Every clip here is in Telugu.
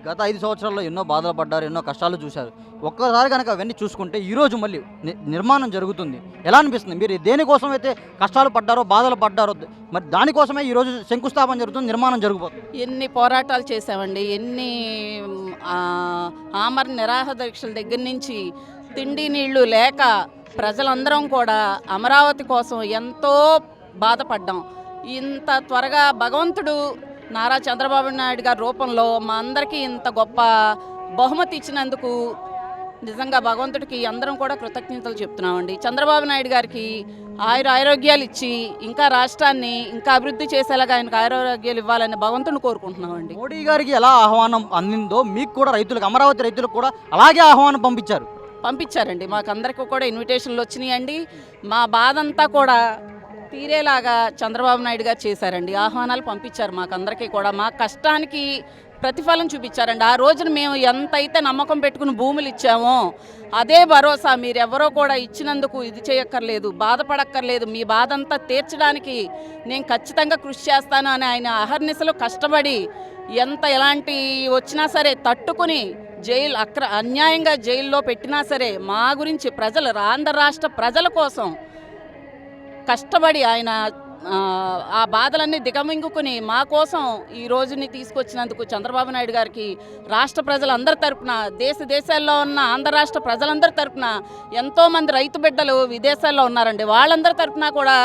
గత 5 సంవత్సరాల్లో ఎన్నో బాధలు పడ్డారు, ఎన్నో కష్టాలు చూశారు. ఒక్కసారి కనుక అవన్నీ చూసుకుంటే ఈరోజు మళ్ళీ నిర్మాణం జరుగుతుంది. ఎలా అనిపిస్తుంది? మీరు దేనికోసం అయితే కష్టాలు పడ్డారో, బాధలు పడ్డారో, మరి దానికోసమే ఈరోజు శంకుస్థాపన జరుగుతుంది, నిర్మాణం జరిగిపోతుంది. ఎన్ని పోరాటాలు చేసామండి, ఎన్ని ఆమరణ నిరాహార దీక్షల దగ్గర నుంచి తిండి నీళ్లు లేక ప్రజలందరం కూడా అమరావతి కోసం ఎంతో బాధపడ్డాం. ఇంత త్వరగా భగవంతుడు నారా చంద్రబాబు నాయుడు గారి రూపంలో మా అందరికీ ఇంత గొప్ప బహుమతి ఇచ్చినందుకు నిజంగా భగవంతుడికి అందరం కూడా కృతజ్ఞతలు చెప్తున్నామండి. చంద్రబాబు నాయుడు గారికి ఆరోగ్యాలు ఇచ్చి ఇంకా రాష్ట్రాన్ని ఇంకా అభివృద్ధి చేసేలాగా ఆయనకు ఆరోగ్యాలు ఇవ్వాలని భగవంతుని కోరుకుంటున్నామండి. మోడీ గారికి ఎలా ఆహ్వానం అందిందో మీకు కూడా రైతులకు, అమరావతి రైతులకు కూడా అలాగే ఆహ్వానం పంపించారండి. మాకు అందరికీ కూడా ఇన్విటేషన్లు వచ్చినాయండి. మా బాధ అంతా కూడా తీరేలాగా చంద్రబాబు నాయుడు గారు చేశారండి. ఆహ్వానాలు పంపించారు మాకందరికీ కూడా. మా కష్టానికి ప్రతిఫలం చూపించారండి. ఆ రోజున మేము ఎంతైతే నమ్మకం పెట్టుకుని భూములు ఇచ్చామో అదే భరోసా మీరెవరో కూడా ఇచ్చినందుకు ఇది చేయక్కర్లేదు, బాధపడక్కర్లేదు, మీ బాధ అంతా తీర్చడానికి నేను ఖచ్చితంగా కృషి చేస్తాను అని ఆయన అహర్నిశలు కష్టపడి ఎలాంటి వచ్చినా సరే తట్టుకుని అన్యాయంగా జైల్లో పెట్టినా సరే మా గురించి ప్రజలు, ఆంధ్ర రాష్ట్ర ప్రజల కోసం కష్టపడి ఆయన ఆ బాధలన్నీ దిగమింగుకుని మా కోసం ఈ రోజుని తీసుకొచ్చినందుకు చంద్రబాబు నాయుడు గారికి రాష్ట్ర ప్రజలందరి తరపున, దేశాల్లో ఉన్న ఆంధ్ర రాష్ట్ర ప్రజలందరి తరపున, ఎంతోమంది రైతు బిడ్డలు విదేశాల్లో ఉన్నారండి, వాళ్ళందరి తరపున కూడా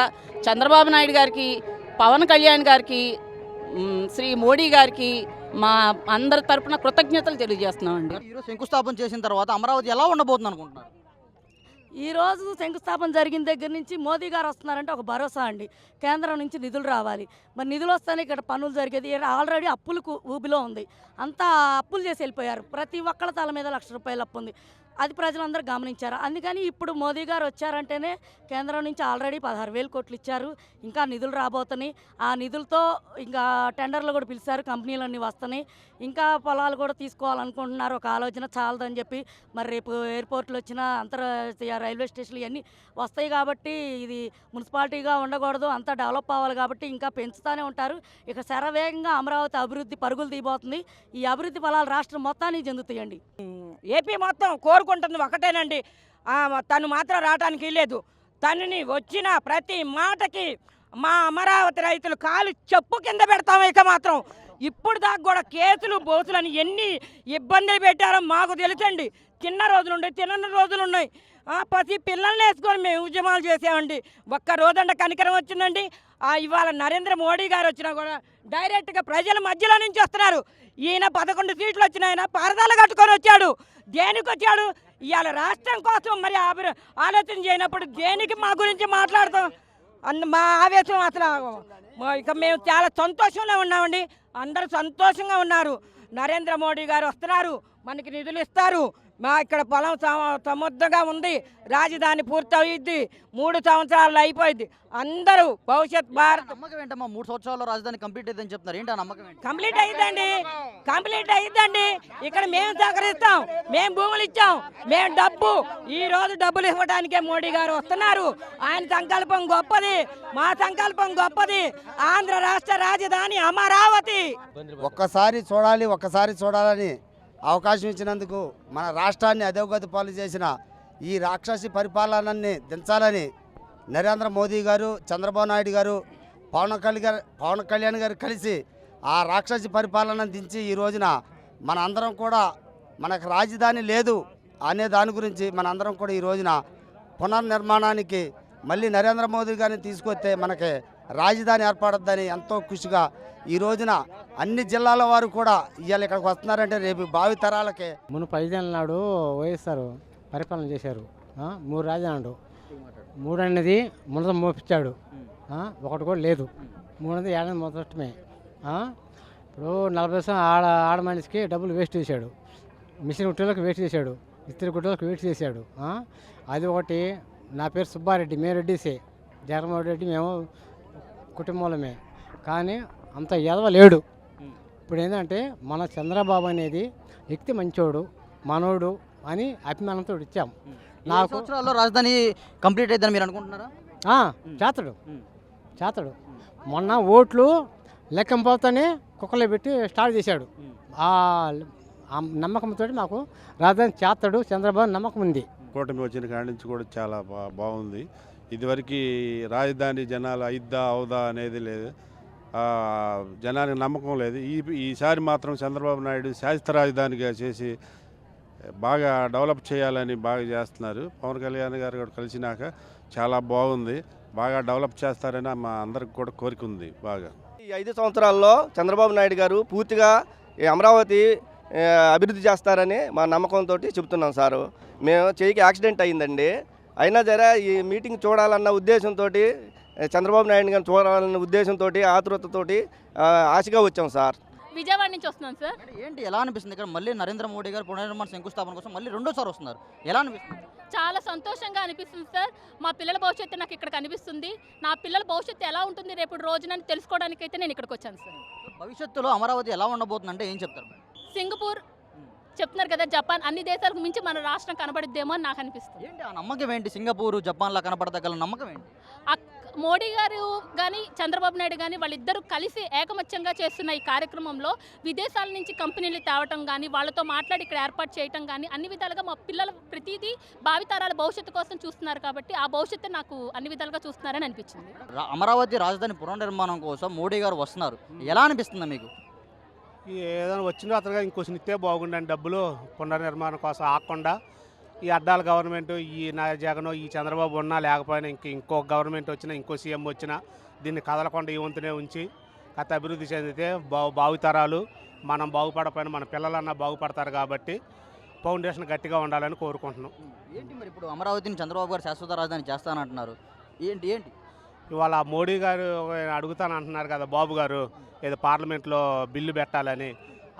చంద్రబాబు నాయుడు గారికి, పవన్ కళ్యాణ్ గారికి, శ్రీ మోడీ గారికి మా అందరి తరపున కృతజ్ఞతలు తెలియజేస్తున్నామండి. ఈరోజు శంకుస్థాపన చేసిన తర్వాత అమరావతి ఎలా ఉండబోతుంది అనుకుంటున్నారు? ఈరోజు శంకుస్థాపన జరిగిన దగ్గర నుంచి మోదీ గారు వస్తున్నారంటే ఒక భరోసా అండి. కేంద్రం నుంచి నిధులు రావాలి, మరి నిధులు వస్తేనే ఇక్కడ పనులు జరిగేది. ఆల్రెడీ అప్పులకు ఊబిలో ఉంది, అంతా అప్పులు చేసి వెళ్ళిపోయారు. ప్రతి ఒక్కళ్ళ తల మీద ₹1,00,000 అప్పు ఉంది. అది ప్రజలందరూ గమనించారు. అందుకని ఇప్పుడు మోదీ గారు వచ్చారంటేనే కేంద్రం నుంచి ఆల్రెడీ 16,000 కోట్లు ఇచ్చారు, ఇంకా నిధులు రాబోతున్నాయి. ఆ నిధులతో ఇంకా టెండర్లు కూడా పిలిచారు, కంపెనీలన్నీ వస్తున్నాయి. ఇంకా పొలాలు కూడా తీసుకోవాలనుకుంటున్నారు. ఒక ఆలోచన చాలదని చెప్పి మరి రేపు ఎయిర్పోర్ట్లు వచ్చిన అంతర్జాతీయ రైల్వే స్టేషన్లు ఇవన్నీ వస్తాయి కాబట్టి ఇది మున్సిపాలిటీగా ఉండకూడదు, అంతా డెవలప్ అవ్వాలి కాబట్టి ఇంకా పెంచుతూనే ఉంటారు. ఇక శరవేగంగా అమరావతి అభివృద్ధి పరుగులు తీయబోతుంది. ఈ అభివృద్ధి ఫలాలు రాష్ట్రం మొత్తానికి చెందుతాయండి. ఏపీ మొత్తం కోరుకుంటుంది ఒకటేనండి, తను మాత్రం రావడానికి లేదు. తనని వచ్చిన ప్రతి మాటకి మా అమరావతి రైతులు కాలు చెప్పు కింద పెడతాము. ఇక మాత్రం ఇప్పుడు దాకా కూడా కేసులు బోసులని ఎన్ని ఇబ్బందులు పెట్టారో మాకు తెలుసండి. తిన్న రోజులున్నాయి, తినని రోజులున్నాయి. ప్రతి పిల్లల్ని వేసుకొని మేము ఉద్యమాలు చేసామండి. ఒక్క రోజంట కనికరం వచ్చిందండి. ఇవాళ నరేంద్ర మోడీ గారు వచ్చినా కూడా డైరెక్ట్గా ప్రజల మధ్యలో నుంచి వస్తున్నారు. ఈయన 11 సీట్లు వచ్చిన ఆయన పరదాలు కట్టుకొని వచ్చాడు. దేనికి వచ్చాడు? ఇవాళ రాష్ట్రం కోసం మరి ఆలోచన చేయనప్పుడు దేనికి మా గురించి మాట్లాడతాం? మా ఆవేశం అసలు ఇక మేము చాలా సంతోషంలో ఉన్నామండి. అందరూ సంతోషంగా ఉన్నారు. నరేంద్ర మోడీ గారు వస్తున్నారు, మనకి నిధులు ఇస్తారు. మా ఇక్కడ పొలం సమృద్ధిగా ఉంది, రాజధాని పూర్తయిద్ది, 3 సంవత్సరాలు అయిపోయింది. అందరూ భవిష్యత్ భారత్ నమ్మకం ఏంటమ్మా? 3 సంవత్సరాల్లో రాజధాని కంప్లీట్ అయిందని చెప్తున్నారు, ఏంటి ఆ నమ్మకం? కంప్లీట్ అయ్యిద్దండి. ఇక్కడ మేము సహకరిస్తాం, మేము భూములు ఇచ్చాం, మేము డబ్బు. ఈ రోజు డబ్బులు ఇవ్వడానికే మోడీ గారు వస్తున్నారు. ఆయన సంకల్పం గొప్పది, మా సంకల్పం గొప్పది. ఆంధ్ర రాష్ట్ర రాజధాని అమరావతి. ఒక్కసారి చూడాలని అవకాశం ఇచ్చినందుకు మన రాష్ట్రాన్ని అధోగతి పాలు చేసిన ఈ రాక్షసి పరిపాలనని దించాలని నరేంద్ర మోదీ గారు, చంద్రబాబు నాయుడు గారు, పవన్ కళ్యాణ్ గారు కలిసి ఆ రాక్షసి పరిపాలనను దించి ఈ రోజున మన అందరం కూడా మనకు రాజధాని లేదు అనే దాని గురించి మన అందరం కూడా ఈ రోజున పునర్నిర్మాణానికి మళ్ళీ నరేంద్ర మోదీ గారిని తీసుకొస్తే మనకి రాజధాని ఏర్పడద్దని ఎంతో ఖుషిగా ఈ రోజున అన్ని జిల్లాల వారు కూడా ఇవాళ ఇక్కడికి వస్తున్నారంటే రేపు భావి తరాలకే. మునుపు 5 ఏళ్ళ నాడు వైఎస్ఆర్ పరిపాలన చేశారు. 3 రాజధానులు, 3 అనేది ముందు మోపించాడు, 1 కూడా లేదు. 3 అనేది ఏడాది మొదటమే. ఇప్పుడు 40 ఆడ మనిషికి డబ్బులు వేస్ట్ చేశాడు, మిషన్ కుట్టేలకు వేస్ట్ చేశాడు, ఇస్త్రీ కుట్టేలకు వేస్ట్ చేశాడు. అది ఒకటి. నా పేరు సుబ్బారెడ్డి, మేము రెడ్డిసే, జగన్మోహన్ రెడ్డి మేము కుటుంబంలోమే. కానీ అంత ఎదవలేడు. ఇప్పుడు ఏంటంటే మన చంద్రబాబు అనేది వ్యక్తి మంచోడు, మనోడు అని అభిమానంతో ఇచ్చాం. నాకు సంవత్సరాల్లో రాజధాని కంప్లీట్ అయిందని మీరు అనుకుంటున్నారా? చేతడు మొన్న ఓట్లు లెక్కంపోతూనే కుక్కలో పెట్టి స్టార్ట్ చేశాడు. ఆ నమ్మకంతో మాకు రాజధాని చేస్తాడు చంద్రబాబు నమ్మకం ఉంది. కూటమి వచ్చిన కాడి నుంచి కూడా చాలా బాగుంది. ఇదివరకు రాజధాని జనాలు అయిద్దా అవుదా అనేది లేదు, జనానికి నమ్మకం లేదు. ఈసారి మాత్రం చంద్రబాబు నాయుడు శాశ్వత రాజధానిగా చేసి బాగా డెవలప్ చేయాలని బాగా చేస్తున్నారు. పవన్ కళ్యాణ్ గారు కూడా కలిసినాక చాలా బాగుంది, బాగా డెవలప్ చేస్తారని మా అందరికి కూడా కోరిక ఉంది. బాగా ఈ 5 సంవత్సరాల్లో చంద్రబాబు నాయుడు గారు పూర్తిగా ఈ అమరావతి అభివృద్ధి చేస్తారని మా నమ్మకంతో చెప్తున్నాం సారు. మేము చెయ్యికి యాక్సిడెంట్ అయిందండి, అయినా సరే ఈ మీటింగ్ చూడాలన్న ఉద్దేశంతో చంద్రబాబు నాయుడు గారిని చూడాలన్న ఉద్దేశంతో ఆతృతతోటి ఆశగా వచ్చాం సార్. విజయవాడ నుంచి వస్తున్నాం సార్. ఏంటి ఎలా అనిపిస్తుంది ఇక్కడ మళ్ళీ నరేంద్ర మోడీ గారు పునర్నిర్మాణ శంకుస్థాపన కోసం మళ్ళీ రెండోసారి వస్తున్నారు, ఎలా అనిపిస్తుంది? చాలా సంతోషంగా అనిపిస్తుంది సార్. మా పిల్లల భవిష్యత్తు నాకు ఇక్కడ కనిపిస్తుంది. నా పిల్లల భవిష్యత్తు ఎలా ఉంటుంది రేపు రోజున తెలుసుకోవడానికైతే నేను ఇక్కడికి వచ్చాను సార్. భవిష్యత్తులో అమరావతి ఎలా ఉండబోతుందంటే ఏం చెప్తారు? సింగపూర్ చెప్తున్నారు కదా, జపాన్, అన్ని దేశాలకు మించి మన రాష్ట్రం కనబడిద్దేమో అని నాకు అనిపిస్తుంది. ఏంటి ఆ నమ్మకం ఏంటి? సింగపూర్ జపాన్లా కనపడదగల నమ్మకం ఏంటి? మోడీ గారు కానీ చంద్రబాబు నాయుడు కానీ వాళ్ళిద్దరూ కలిసి ఏకమత్యంగా చేస్తున్న ఈ కార్యక్రమంలో విదేశాల నుంచి కంపెనీలు తేవటం కానీ వాళ్ళతో మాట్లాడి ఇక్కడ ఏర్పాటు చేయటం కానీ అన్ని విధాలుగా మా పిల్లల ప్రతిదీ భావితరాల భవిష్యత్తు కోసం చూస్తున్నారు కాబట్టి ఆ భవిష్యత్తు నాకు అన్ని విధాలుగా చూస్తున్నారని అనిపించింది. అమరావతి రాజధాని పునర్నిర్మాణం కోసం మోడీ గారు వస్తున్నారు, ఎలా అనిపిస్తుంది మీకు? ఏదైనా వచ్చిన అతనుగా ఇంకొంచెం ఇస్తే బాగుండండి. డబ్బులు పునర్నిర్మాణం కోసం ఆకుండా ఈ అడ్డాల గవర్నమెంట్, ఈ జగన్, ఈ చంద్రబాబు ఉన్నా లేకపోయినా ఇంకో గవర్నమెంట్ వచ్చినా, ఇంకో సీఎం వచ్చినా దీన్ని కదలకుండా ఈ వంతునే ఉంచి కథ అభివృద్ధి చెందితే భావితరాలు మనం బాగుపడపోయినా మన పిల్లలన్నా బాగుపడతారు కాబట్టి ఫౌండేషన్ గట్టిగా ఉండాలని కోరుకుంటున్నాం. ఏంటి మరి ఇప్పుడు అమరావతిని చంద్రబాబు గారు శాశ్వత రాజధాని చేస్తానంటున్నారు, ఏంటి ఏంటి ఇవాళ మోడీ గారు అడుగుతానంటున్నారు కదా బాబు గారు, ఏదో పార్లమెంట్లో బిల్లు పెట్టాలని.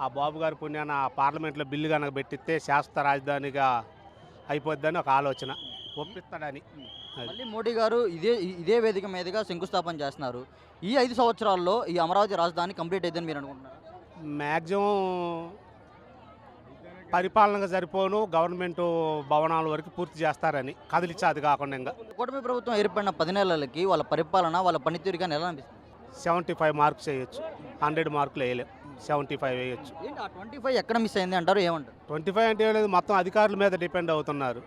ఆ బాబు గారి పుణ్యాన పార్లమెంట్లో బిల్లు కనుక పెట్టిస్తే శాశ్వత రాజధానిగా అయిపోద్దని ఒక ఆలోచన, ఒప్పిస్తాడని. మళ్ళీ మోడీ గారు ఇదే వేదిక మీదుగా శంకుస్థాపన చేస్తున్నారు. ఈ 5 సంవత్సరాల్లో ఈ అమరావతి రాజధాని కంప్లీట్ అయిందని మీరు అనుకుంటున్నారు? మ్యాక్సిమం పరిపాలనగా సరిపోను గవర్నమెంట్ భవనాల వరకు పూర్తి చేస్తారని కదిలిచ్చి, అది కాకుండా ఇంకా కూటమి ప్రభుత్వం ఏర్పడిన 10 నెలలకి వాళ్ళ పరిపాలన, వాళ్ళ పనితీరు కానీ ఎలా అనిపిస్తుంది? 75 మార్క్స్ వేయచ్చు, 100 మార్కులు వేయలేం, 75 వేయచ్చు. ఏంటి ఆ 25 ఎక్కడ మిస్ అయింది అంటారు, ఏమంటారు? 25 అంటే లేదు, మొత్తం అధికారుల మీద డిపెండ్ అవుతున్నారు.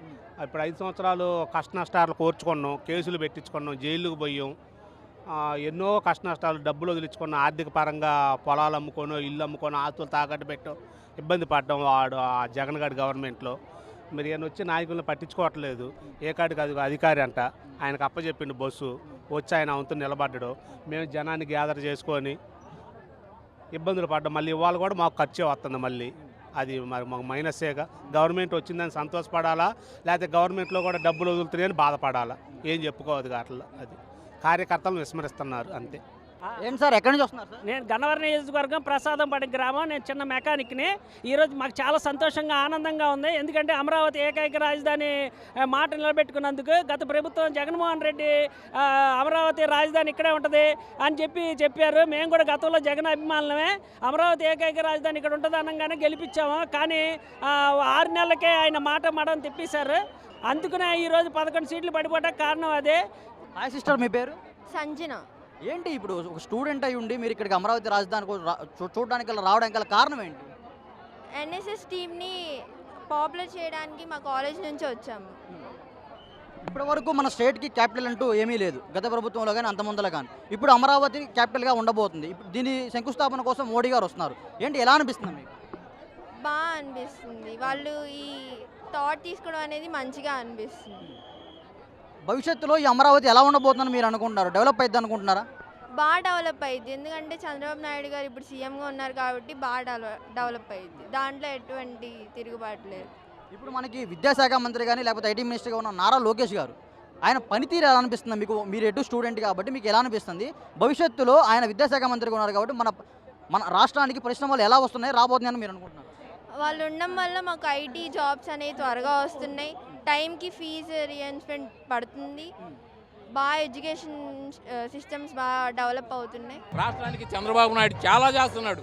ఇప్పుడు 5 సంవత్సరాలు కష్ట నష్టాలు కోర్చుకున్నాం, కేసులు పెట్టించుకున్నాం, జైలుకు పోయాం, ఎన్నో కష్ట నష్టాలు, డబ్బులు వదిలించుకున్నాం, ఆర్థిక పరంగా పొలాలు అమ్ముకోనో ఇల్లు అమ్ముకోనో ఆస్తులు తాకట్టు పెట్టో ఇబ్బంది పడ్డాం వాడు ఆ జగన్ గారి గవర్నమెంట్లో. మరి ఈయన వచ్చి నాయకులను పట్టించుకోవట్లేదు. ఏ కాడికి అది అధికారి అంట, ఆయనకు అప్పచెప్పిండు బస్సు, వచ్చి ఆయన వంతు నిలబడ్డాడు. మేము జనాన్ని గ్యాదర్ చేసుకొని ఇబ్బందులు పడ్డాం. మళ్ళీ ఇవాళ కూడా మాకు ఖర్చే వస్తుంది మళ్ళీ, అది మరి మాకు మైనస్సేగా. గవర్నమెంట్ వచ్చిందని సంతోషపడాలా, లేకపోతే గవర్నమెంట్లో కూడా డబ్బులు వదులుతున్నాయని బాధపడాలా, ఏం చెప్పుకోవద్దు అట్లా. అది కార్యకర్తలను విస్మరిస్తున్నారు అంతే. ఏంటి సార్, ఎక్కడి నుంచి వస్తున్నారు సార్? నేను గన్నవరం నియోజకవర్గం ప్రసాదంపాటి గ్రామం, నేను చిన్న మెకానిక్ని. ఈరోజు మాకు చాలా సంతోషంగా ఆనందంగా ఉంది, ఎందుకంటే అమరావతి ఏకైక రాజధాని మాట నిలబెట్టుకున్నందుకు. గత ప్రభుత్వం జగన్మోహన్ రెడ్డి అమరావతి రాజధాని ఇక్కడే ఉంటుంది అని చెప్పారు. మేము కూడా గతంలో జగన్ అభిమానులమే. అమరావతి ఏకైక రాజధాని ఇక్కడ ఉంటుంది అనగానే గెలిపించాము, కానీ 6 నెలలకే ఆయన మాట మడం తిప్పేశారు. అందుకనే ఈరోజు 11 సీట్లు పడిపోవడానికి కారణం అదే. హాయ్ సిస్టర్, మీ పేరు? సంజన. ఏంటి ఇప్పుడు ఒక స్టూడెంట్ అయి ఉండి మీరు ఇక్కడికి అమరావతి రాజధాని చూడడానికి రావడానికి గల కారణం ఏంటి? ఎన్ఎస్ఎస్ టీమ్ని పాపులర్ చేయడానికి మా కాలేజ్ నుంచి వచ్చాము. ఇప్పటి వరకు మన స్టేట్కి క్యాపిటల్ అంటూ ఏమీ లేదు, గత ప్రభుత్వంలో కానీ అంత ముందర కానీ. ఇప్పుడు అమరావతి క్యాపిటల్గా ఉండబోతుంది. ఇప్పుడు దీని శంకుస్థాపన కోసం మోడీ గారు వస్తున్నారు, ఏంటి ఎలా అనిపిస్తుంది మీకు? బాగా అనిపిస్తుంది, వాళ్ళు ఈ థాట్ తీసుకోవడం అనేది మంచిగా అనిపిస్తుంది. భవిష్యత్తులో ఈ అమరావతి ఎలా ఉండబోతుందని మీరు అనుకుంటున్నారు? డెవలప్ అవుతుంది అనుకుంటున్నారా? బాగా డెవలప్ అయ్యింది, ఎందుకంటే చంద్రబాబు నాయుడు గారు ఇప్పుడు సీఎంగా ఉన్నారు కాబట్టి బాగా డెవలప్ అయ్యింది, దాంట్లో ఎటువంటి తిరుగుబాటు లేదు. ఇప్పుడు మనకి విద్యాశాఖ మంత్రి కానీ లేకపోతే ఐటీ మినిస్టర్గా ఉన్న నారా లోకేష్ గారు, ఆయన పనితీరు ఎలా అనిపిస్తుంది మీకు? మీరు ఎటు స్టూడెంట్ కాబట్టి మీకు ఎలా అనిపిస్తుంది? భవిష్యత్తులో ఆయన విద్యాశాఖ మంత్రిగా ఉన్నారు కాబట్టి మన రాష్ట్రానికి పరిశ్రమలు ఎలా వస్తున్నాయి, రాబోతున్నాయని మీరు అనుకుంటున్నారు? వాళ్ళు ఉండడం వల్ల మాకు ఐటీ జాబ్స్ అనేవి త్వరగా వస్తున్నాయి, టైంకి ఫీజు రియంబర్స్మెంట్ పడుతుంది, బాగా ఎడ్యుకేషన్ సిస్టమ్స్ బాగా డెవలప్ అవుతున్నాయి. రాష్ట్రానికి చంద్రబాబు నాయుడు చాలా చేస్తున్నాడు.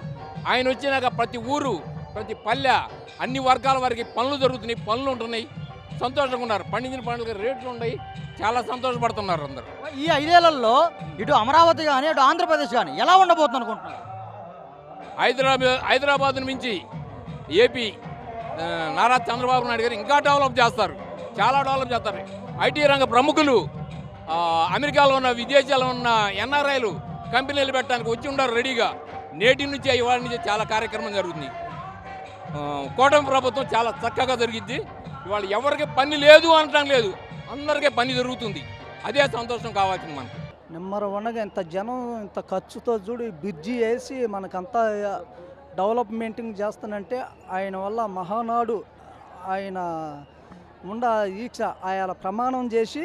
ఆయన వచ్చినాక ప్రతి ఊరు, ప్రతి పల్లె, అన్ని వర్గాల వారికి పనులు జరుగుతున్నాయి, పనులు ఉంటున్నాయి, సంతోషంగా ఉన్నారు. పండించిన పండ్లకి రేట్లు ఉన్నాయి, చాలా సంతోషపడుతున్నారు అందరూ. ఈ 5 ఏళ్లలో ఇటు అమరావతి కానీ ఇటు ఆంధ్రప్రదేశ్ కానీ ఎలా ఉండబోతుంది అనుకుంటున్నారు? హైదరాబాద్ మించి ఏపీ నారా చంద్రబాబు నాయుడు గారు ఇంకా డెవలప్ చేస్తారు, చాలా డెవలప్ చేస్తారు. ఐటీ రంగ ప్రముఖులు, అమెరికాలో ఉన్న విదేశాల్లో ఉన్న ఎన్ఆర్ఐలు కంపెనీలు పెట్టడానికి వచ్చి ఉన్నారు రెడీగా. నేటి నుంచి ఇవాళ నుంచి చాలా కార్యక్రమం జరుగుతుంది. కూటమి ప్రభుత్వం చాలా చక్కగా జరిగిద్ది. ఇవాళ ఎవరికి పని లేదు అనటం లేదు, అందరికీ పని జరుగుతుంది. అదే సంతోషం కావాల్సింది మనకు. నెంబర్ వన్గా ఇంత జనం ఇంత ఖర్చుతో చూడు బ్రిడ్జి వేసి మనకంతా డెవలప్మెంటింగ్ చేస్తానంటే ఆయన వల్ల మహానాడు ఆయన ఈక్ష ఆయన ప్రమాణం చేసి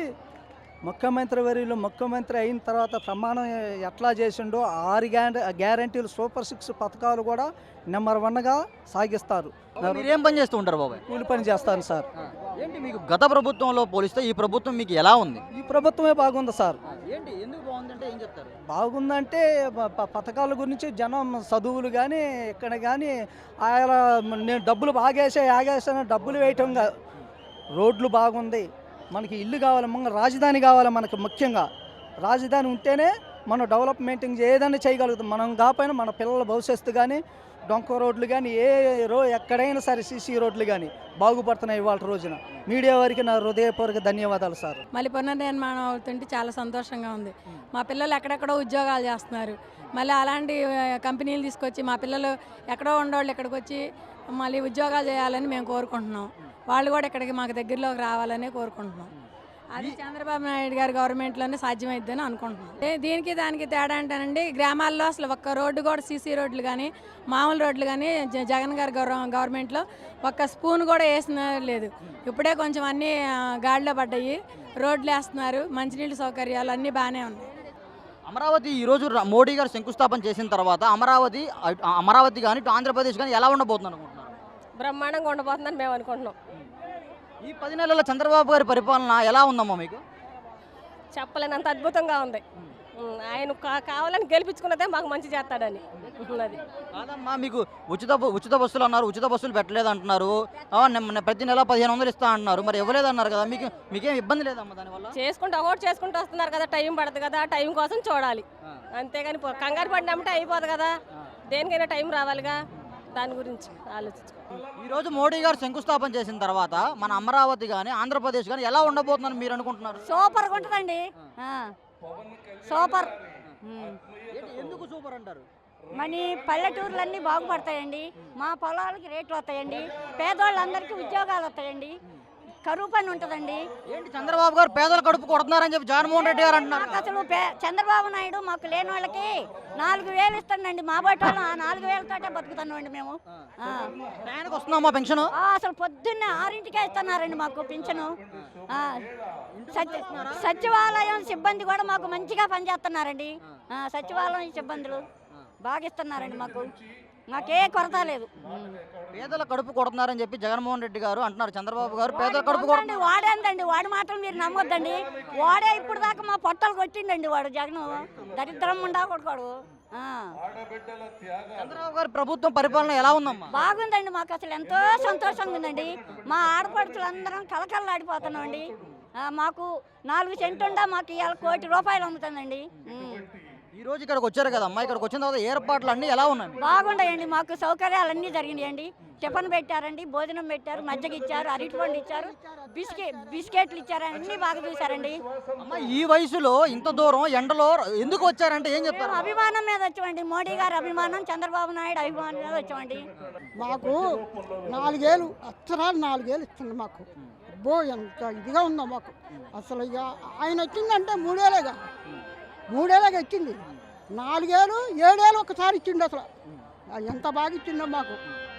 ముఖ్యమంత్రి అయిన తర్వాత ప్రమాణం ఎట్లా చేసిండో 6 గ్యారంటీలు సూపర్ 6 పథకాలు కూడా నెంబర్ వన్గా సాగిస్తారు. మీరు ఏం పని చేస్తూ ఉంటారు బాబాయ్? కూలి పని చేస్తాను సార్. ఏంటి మీకు గత ప్రభుత్వంలో పోలిస్తే ఈ ప్రభుత్వం మీకు ఎలా ఉంది? ఈ ప్రభుత్వమే బాగుంది సార్. ఏంటి ఎందుకు బాగుందంటే ఏం చెప్తారు? బాగుందంటే పథకాల గురించి జనం చదువులు కానీ ఇక్కడ కానీ ఆయన నేను డబ్బులు ఆగేసాను డబ్బులు వేయటం రోడ్లు బాగుంది. మనకి ఇల్లు కావాలి, రాజధాని కావాలి. మనకు ముఖ్యంగా రాజధాని ఉంటేనే మనం డెవలప్మెంటింగ్ ఏదైనా చేయగలుగుతాం. మనం కాకపోయినా మన పిల్లల భవిష్యత్తు కానీ డొంక రోడ్లు కానీ ఎక్కడైనా సరే సీసీ రోడ్లు కానీ బాగుపడుతున్నాయి ఇవాళ రోజున. మీడియా వారికి నా హృదయపూర్వక ధన్యవాదాలు సార్. మళ్ళీ పునర్నిర్మాణం అవుతుంటే చాలా సంతోషంగా ఉంది. మా పిల్లలు ఎక్కడెక్కడో ఉద్యోగాలు చేస్తున్నారు. మళ్ళీ అలాంటి కంపెనీలు తీసుకొచ్చి మా పిల్లలు ఎక్కడో ఉండేవాళ్ళు ఇక్కడికి వచ్చి మళ్ళీ ఉద్యోగాలు చేయాలని మేము కోరుకుంటున్నాం. వాళ్ళు కూడా ఇక్కడికి మాకు దగ్గరలోకి రావాలని కోరుకుంటున్నాం. అది చంద్రబాబు నాయుడు గారి గవర్నమెంట్లోనే సాధ్యమైద్దని అనుకుంటున్నాం. దీనికి దానికి తేడా అంటేనండి, గ్రామాల్లో అసలు ఒక్క రోడ్డు కూడా సీసీ రోడ్లు కానీ మామూలు రోడ్లు కానీ జగన్ గారి గవర్నమెంట్లో ఒక్క స్పూన్ కూడా వేసిన లేదు. ఇప్పుడే కొంచెం అన్నీ గాడిలో పడ్డాయి, రోడ్లు వేస్తున్నారు, మంచినీళ్ళ సౌకర్యాలు అన్నీ బాగానే ఉన్నాయి. అమరావతి ఈరోజు మోడీ గారు శంకుస్థాపన చేసిన తర్వాత అమరావతి కానీ ఇటు ఆంధ్రప్రదేశ్ కానీ ఎలా ఉండబోతుంది అనుకుంటున్నారు? బ్రహ్మాండంగా ఉండబోతుందని మేము అనుకుంటున్నాం. ఈ 10 నెలల చంద్రబాబు గారి పరిపాలన ఎలా ఉందమ్మా మీకు? చెప్పలేనంత అద్భుతంగా ఉంది. ఆయన కావాలని గెలిపించుకున్నదే మాకు మంచి చేస్తాడని. అది కాదమ్మా, మీకు ఉచిత బస్సులు అన్నారు, ఉచిత బస్సులు పెట్టలేదు అంటున్నారు. ప్రతి నెల 1500 ఇస్తా అంటున్నారు, మరి ఇవ్వలేదు అన్నారు కదా. మీకేం ఇబ్బంది లేదమ్మా దానివల్ల? చేసుకుంటూ వస్తున్నారు కదా, టైం పడుతుంది కదా, టైం కోసం చూడాలి. అంతేగాని కంగారు పడినప్పుడు అయిపోదు కదా, దేనికైనా టైం రావాలిగా, దాని గురించి ఆలోచించుకో. ఈరోజు మోడీ గారు శంకుస్థాపన చేసిన తర్వాత మన అమరావతి కానీ ఆంధ్రప్రదేశ్ కానీ ఎలా ఉండబోతుందని మీరు అనుకుంటున్నారు? సూపర్గా ఉంటుందండి, సూపర్. ఎందుకు సూపర్ అంటారు? మన పల్లెటూర్లన్నీ బాగుపడతాయండి, మా పొలాలకి రేట్లు వస్తాయండి, పేదవాళ్ళందరికీ ఉద్యోగాలు వస్తాయండి, కరువు పని ఉంటుందండి. ఏంటి చంద్రబాబు గారు పేదల కడుపు కొడుతున్నారని చెప్పి జగన్మోహన్ రెడ్డి గారు అంటున్నారు. అసలు చంద్రబాబు నాయుడు మాకు లేని వాళ్ళకి 4000 ఇస్తానండి. మా బయట వాళ్ళు 4000తోటే బతుకుతున్నామండి మేము. వస్తున్నామా పెన్షన్? అసలు పొద్దున్నే 6ంటికే ఇస్తున్నారండి మాకు పింఛను. సచివాలయం సిబ్బంది కూడా మాకు మంచిగా పనిచేస్తున్నారండి. సచివాలయం సిబ్బందులు బాగా ఇస్తున్నారండి మాకే కొరత లేదు. పేదల కడుపు కొడుతున్నారని చెప్పి జగన్మోహన్ రెడ్డి గారు అంటున్నారు. చంద్రబాబు గారు పేదల కడుపు కొడుతున్నారు. వాడేందండి, వాడి మాటలు మీరు నమ్మొద్దండి. వాడే ఇప్పుడు దాకా మా పొట్టలు కొట్టిండండి వాడు. జగన్ దరిద్రం ఉండా కొడుకోడు. చంద్రబాబు గారి ప్రభుత్వం పరిపాలన ఎలా ఉందమ్మా? బాగుందండి, మాకు అసలు ఎంతో సంతోషంగా ఉందండి. మా ఆడపడుచులందరం కలకల్లాడిపోతున్నాం అండి. మాకు 4 సెంటుండా మాకు ఇవాళ ₹1 కోటి అమ్ముతుందండి. ఈ రోజు ఇక్కడికి వచ్చారు కదమ్మా, ఇక్కడికి వచ్చిన తర్వాత ఏర్పాట్లు అన్నీ ఎలా ఉన్నాయి? బాగుంటాయండి, మాకు సౌకర్యాలన్నీ జరిగినాయండి. టిఫిన్ పెట్టారండి, భోజనం పెట్టారు, మజ్జిగ ఇచ్చారు, అరటిపండు ఇచ్చారు, బిస్కెట్లు ఇచ్చారు, అన్నీ బాగా చూసారండి. అమ్మ, ఈ వయసులో ఇంత దూరం ఎండలో ఎందుకు వచ్చారంటే ఏం చెప్తారు? అభిమానం మీద వచ్చామండి, మోడీ గారి అభిమానం, చంద్రబాబు నాయుడు అభిమానం మీద వచ్చామండి. మాకు 4 ఏళ్ళు అక్షరాలు 4 ఏళ్ళు ఇస్తుంది మాకు. అబ్బో ఎంత ఇదిగా ఉందో మాకు. అసలు ఇక ఆయన వచ్చిందంటే 3 ఏళ్ళేగా, 3 ఏళ్ళగా ఇచ్చింది. 4 ఏళ్ళు 7 ఏళ్ళు ఒకసారి ఇచ్చిండు. అసలు ఎంత బాగా ఇచ్చిందో మాకు.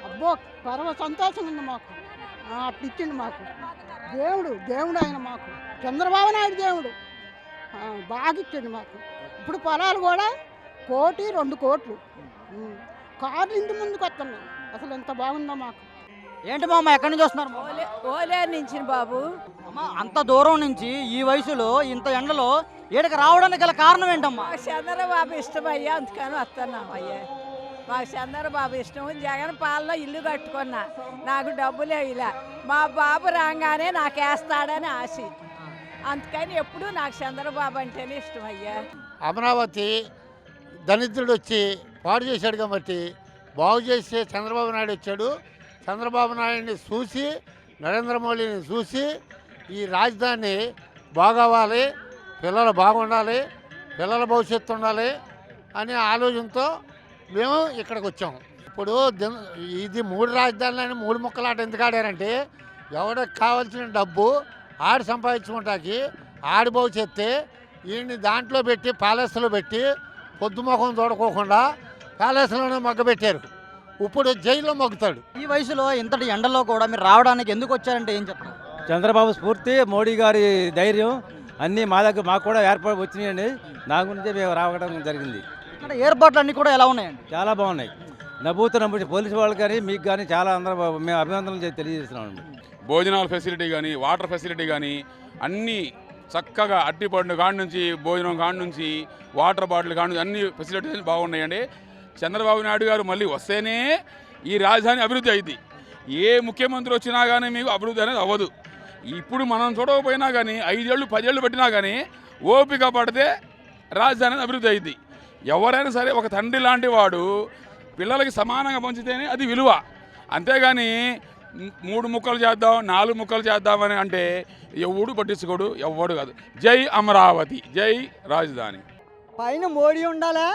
అబ్బో పరమ సంతోషం ఉంది మాకు. అట్లా ఇచ్చిండు మాకు. దేవుడు ఆయన మాకు. చంద్రబాబు నాయుడు దేవుడు బాగా ఇచ్చిండు మాకు. ఇప్పుడు పొలాలు కూడా 1 కోటి 2 కోట్లు, కార్లు ఇంటి ముందుకు వస్తున్నాయి. అసలు ఎంత బాగుందో మాకు. ఏంటి మామ, ఎక్కడి నుంచి వస్తున్నారు? ఓలేరు నుంచి బాబు. అమ్మా, అంత దూరం నుంచి ఈ వయసులో ఇంత ఎండలో ఏడకి రావడానికి గల కారణం ఏంటమ్మా? చంద్రబాబు ఇష్టం అయ్యా, అందుకని వస్తున్నాం అయ్యా. మాకు చంద్రబాబు ఇష్టం. జగన్ పాలలో ఇల్లు కట్టుకున్నా, నాకు డబ్బులే ఇలా. మా బాబు రాగానే నాకు వేస్తాడని ఆశ. అందుకని ఎప్పుడు నాకు చంద్రబాబు అంటేనే ఇష్టం అయ్యా. అమరావతి దళితుడు వచ్చి పాడు చేశాడు కాబట్టి బాగు చేస్తే చంద్రబాబు నాయుడు వచ్చాడు. చంద్రబాబు నాయుడిని చూసి నరేంద్ర మోడీని చూసి ఈ రాజధాని బాగవ్వాలి, పిల్లలు బాగుండాలి, పిల్లల భవిష్యత్తు ఉండాలి అనే ఆలోచనతో మేము ఇక్కడికి వచ్చాము. ఇప్పుడు ఇది 3 రాజధానులని 3 ముక్కలాట ఎందుకు ఆడారంటే ఎవరికి కావాల్సిన డబ్బు ఆడు సంపాదించుకుంటాకి ఆడి భవిష్యత్తే ఈయన్ని దాంట్లో పెట్టి ప్యాలెస్లో పెట్టి పొద్దుముఖం చూడకోకుండా ప్యాలెస్లోనే మగ్గబెట్టారు. ఇప్పుడు జైల్లో మగ్గుతాడు. ఈ వయసులో ఇంతటి ఎండలో కూడా మీరు రావడానికి ఎందుకు వచ్చారంటే ఏం చెప్తారు? చంద్రబాబు స్ఫూర్తి, మోడీ గారి ధైర్యం అన్నీ మా దగ్గర మాకు కూడా ఏర్పాటు వచ్చినాయండి. నా గురించి మేము రావడం జరిగింది. ఇక్కడ ఏర్పాట్లు అన్నీ కూడా ఎలా ఉన్నాయండి? చాలా బాగున్నాయి. నమ్ముతూ పోలీసు వాళ్ళకి కానీ మీకు కానీ చాలా అందరూ మేము అభినందనలు తెలియజేస్తున్నామండి. భోజనాల ఫెసిలిటీ కానీ, వాటర్ ఫెసిలిటీ కానీ అన్నీ చక్కగా అట్టిపండు కాడి నుంచి, భోజనం కాడి నుంచి, వాటర్ బాటిల్ కాడి నుంచి అన్ని ఫెసిలిటీస్ బాగున్నాయండి. చంద్రబాబు నాయుడు గారు మళ్ళీ వస్తేనే ఈ రాజధాని అభివృద్ధి అయింది. ఏ ముఖ్యమంత్రి వచ్చినా కానీ మీకు అభివృద్ధి అనేది అవ్వదు. ఇప్పుడు మనం చూడకపోయినా కానీ 5 ఏళ్ళు 10 ఏళ్ళు పెట్టినా కానీ ఓపిక పడితే రాజధాని అనేది అభివృద్ధి అయింది. ఎవరైనా సరే ఒక తండ్రి లాంటి వాడు పిల్లలకి సమానంగా పంచితేనే అది విలువ. అంతేగాని 3 ముక్కలు చేద్దాం 4 ముక్కలు చేద్దామని అంటే ఎవడు పట్టించుకోడు, ఎవడు కాదు. జై అమరావతి, జై రాజధాని. పైన మోడీ ఉండాలి,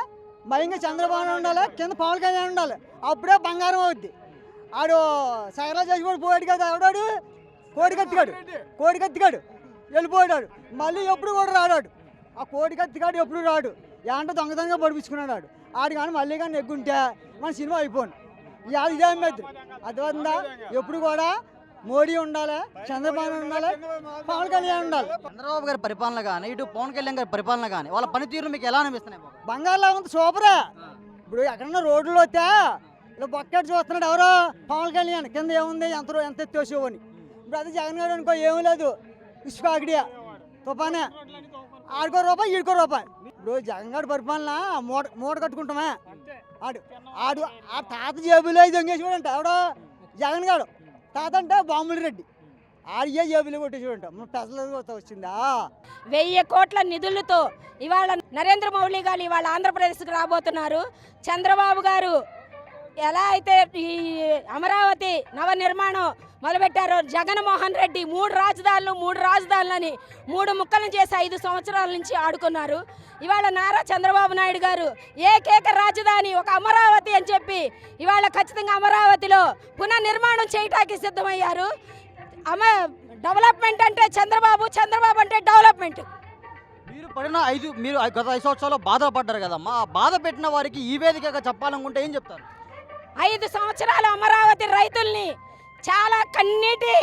మైంగా చంద్రబాబు ఉండాలి, కింద పవన్ కళ్యాణ్ ఉండాలి. అప్పుడే బంగారం అవుద్ది. ఆడు సగలా చేసి కూడా పోయాడు కదా, ఆడాడు కోడికత్తిగాడు వెళ్ళిపోయాడు. మళ్ళీ ఎప్పుడు కూడా రాడాడు. ఆ కోడికత్తిగాడు ఎప్పుడు రాడు. ఏంటో దొంగతనంగా పడిపించుకున్నాడు ఆడు. కానీ మళ్ళీ కానీ నెగ్గుంటే మన సినిమా అయిపోను. ఇవాళ ఇదే మెద్దు అర్థమవుతుందా? ఎప్పుడు కూడా మోడీ ఉండాలి, చంద్రబాబు ఉండాలి, పవన్ కళ్యాణ్ ఉండాలి. చంద్రబాబు గారి పరిపాలన కానీ, ఇటు పవన్ కళ్యాణ్ గారి పరిపాలన కానీ వాళ్ళ పనితీరు మీకు ఎలా అనిపిస్తున్నాయి? బంగారులా ఉంది, సూపరే. ఇప్పుడు ఎక్కడన్నా రోడ్లు వస్తే ఇలా బొక్కెట్ చూస్తున్నాడు ఎవరో పవన్ కళ్యాణ్. కింద ఏముంది, ఎంత ఎత్తేసేవని. ఇప్పుడు అదే జగన్ గారు అనుకో ఏమీ లేదు, ఇసుకాకిడియా తుఫానే. ఆడుకో రూపాయి ఈడుకో రూపాయి. ఇప్పుడు జగన్ గారి పరిపాలన మూట కట్టుకుంటామే. ఆడు ఆ తాత జేబులో దొంగేసి చూడంట ఎవడో జగన్ గారు. తాత అంటే బాంబులు రెడ్డి. ఆడియే జేబులు కొట్టి చూడంట. పెసలు వచ్చిందా 1000 కోట్ల నిధులతో ఇవాళ నరేంద్ర మోడీ గారు ఇవాళ ఆంధ్రప్రదేశ్కి రాబోతున్నారు. చంద్రబాబు గారు ఎలా అయితే ఈ అమరావతి నవనిర్మాణం మొదలుపెట్టారో, జగన్మోహన్ రెడ్డి 3 రాజధానులని 3 ముక్కలను చేసి 5 సంవత్సరాల నుంచి ఆడుకున్నారు. ఇవాళ నారా చంద్రబాబు నాయుడు గారు ఏకైక రాజధాని ఒక అమరావతి అని చెప్పి ఇవాళ ఖచ్చితంగా అమరావతిలో పునర్నిర్మాణం చేయటానికి సిద్ధమయ్యారు. డెవలప్మెంట్ అంటే చంద్రబాబు అంటే డెవలప్మెంట్. మీరు గత 5 సంవత్సరాలు బాధ పడ్డారు కదమ్మా. బాధ పెట్టిన వారికి ఈ వేదికగా చెప్పాలనుకుంటే ఏం చెప్తారు? 5 సంవత్సరాలు అమరావతి రైతుల్ని చాలా కన్నీటి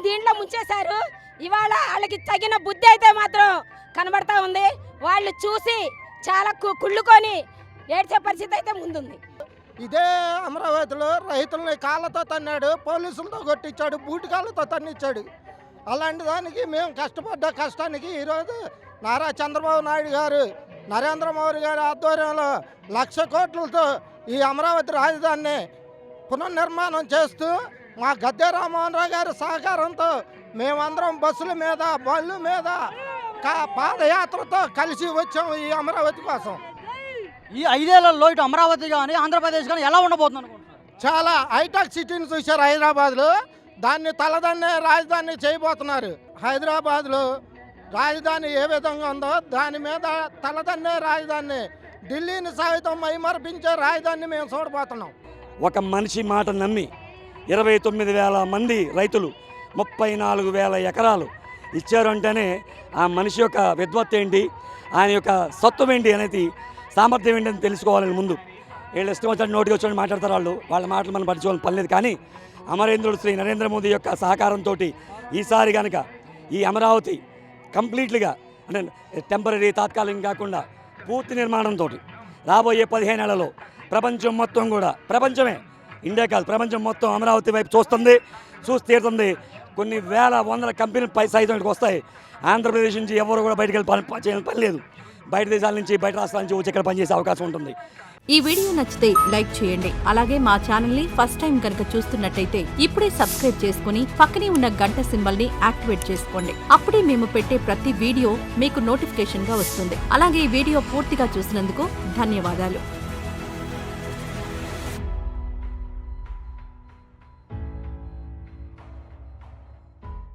దీంట్లో ముంచేశారు. ఇవాళ వాళ్ళకి తగిన బుద్ధి అయితే మాత్రం కనబడతా ఉంది. వాళ్ళు చూసి చాలా కుళ్ళుకొని ఏడ్చే పరిస్థితి అయితే ముందుంది. ఇదే అమరావతిలో రైతుల్ని కాళ్ళతో తన్నాడు, పోలీసులతో కొట్టించాడు, బూటికాళ్ళతో తన్నిచ్చాడు. అలాంటి దానికి మేము కష్టపడ్డ కష్టానికి ఈరోజు నారా చంద్రబాబు నాయుడు గారు, నరేంద్ర మోడీ గారి ఆధ్వర్యంలో 1,00,000 కోట్లతో ఈ అమరావతి రాజధానిని పునర్నిర్మాణం చేస్తూ మా గద్దె రామ్మోహన్ రావు గారి సహకారంతో మేమందరం బస్సుల మీద, బళ్ళు మీద, పాదయాత్రతో కలిసి వచ్చాము ఈ అమరావతి కోసం. ఈ 5 ఏళ్లలో ఇటు అమరావతి కానీ ఆంధ్రప్రదేశ్ కానీ ఎలా ఉండబోతుంది అనుకుంటున్నారు? చాలా హైటెక్ సిటీని చూశారు హైదరాబాద్లో. దాన్ని తలదన్నే రాజధాని చేయబోతున్నారు. హైదరాబాద్లో రాజధాని ఏ విధంగా ఉందో దాని మీద తలదన్నే రాజధాని, ఢిల్లీని సైతం మైమర్పించే రాజధానిని మేము చూడబోతున్నాం. ఒక మనిషి మాట నమ్మి 29,000 మంది రైతులు 34,000 ఎకరాలు ఇచ్చారు అంటేనే ఆ మనిషి యొక్క విద్వత్ ఏంటి, ఆయన యొక్క సత్వం ఏంటి అనేది, సామర్థ్యం ఏంటని తెలుసుకోవాలని ముందు వీళ్ళు ఇష్టం వచ్చిన నోటికి వచ్చి మాట్లాడతారు. వాళ్ళ మాటలు మనం పట్టించుకోవాలని పర్లేదు. కానీ అమరేంద్రుడు శ్రీ నరేంద్ర మోదీ యొక్క సహకారంతో ఈసారి కనుక ఈ అమరావతి కంప్లీట్లీగా అంటే టెంపరీ తాత్కాలికం కాకుండా పూర్తి నిర్మాణంతో రాబోయే 15 ఏళ్లలో ప్రపంచం మొత్తం కూడా, ప్రపంచమే ఇండియా కాదు ప్రపంచం మొత్తం అమరావతి వైపు చూసి తీరుతుంది. కొన్ని వేల వందల కంపెనీలు సైతం ఇక్కడికి వస్తాయి. ఆంధ్రప్రదేశ్ నుంచి ఎవరు కూడా బయటకు వెళ్ళి పని లేదు. బయట దేశాల నుంచి, బయట రాష్ట్రాల నుంచి వచ్చి ఇక్కడ పనిచేసే అవకాశం ఉంటుంది. ఈ వీడియో నచ్చితే లైక్ చేయండి. అలాగే మా ఛానల్ ని ఫస్ట్ టైం కనుక చూస్తున్నట్టయితే ఇప్పుడే సబ్స్క్రైబ్ చేసుకుని పక్కనే ఉన్న గంట సింబల్ ని యాక్టివేట్ చేసుకోండి. అప్పుడే మేము పెట్టే ప్రతి వీడియో మీకు నోటిఫికేషన్ గా వస్తుంది. అలాగే ఈ వీడియో పూర్తిగా చూసినందుకు ధన్యవాదాలు.